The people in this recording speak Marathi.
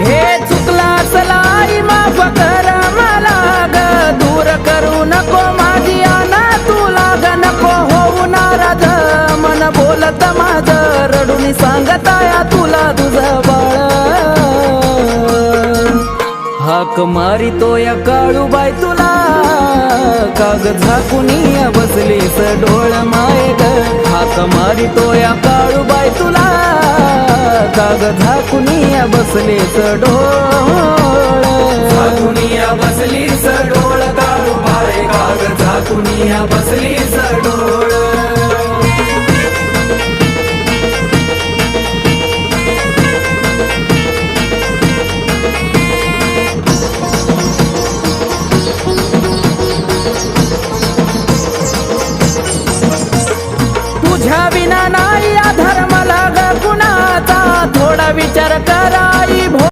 हे चुकला असलाई माफ कर मला ग, दूर करू नको माझी आना तुला ग, नको होऊ नाराज मन बोलत माझं, रडून सांगताया तुला तुझं बाळ. हाक मारितो या काळूबाई तुला, काग झाकुनिया बसलीस डोळ माय ग. हाक मारितो या काळूबाई तुला, काग झाकुनिया बसलीस डोळ. झाकुनिया बसलीस डोळ काळूबाई, काग झाकुनिया बसलीस डोळ. तुझ्या विना नाही आधार मला ग कुणाचा, थोडा विचार करा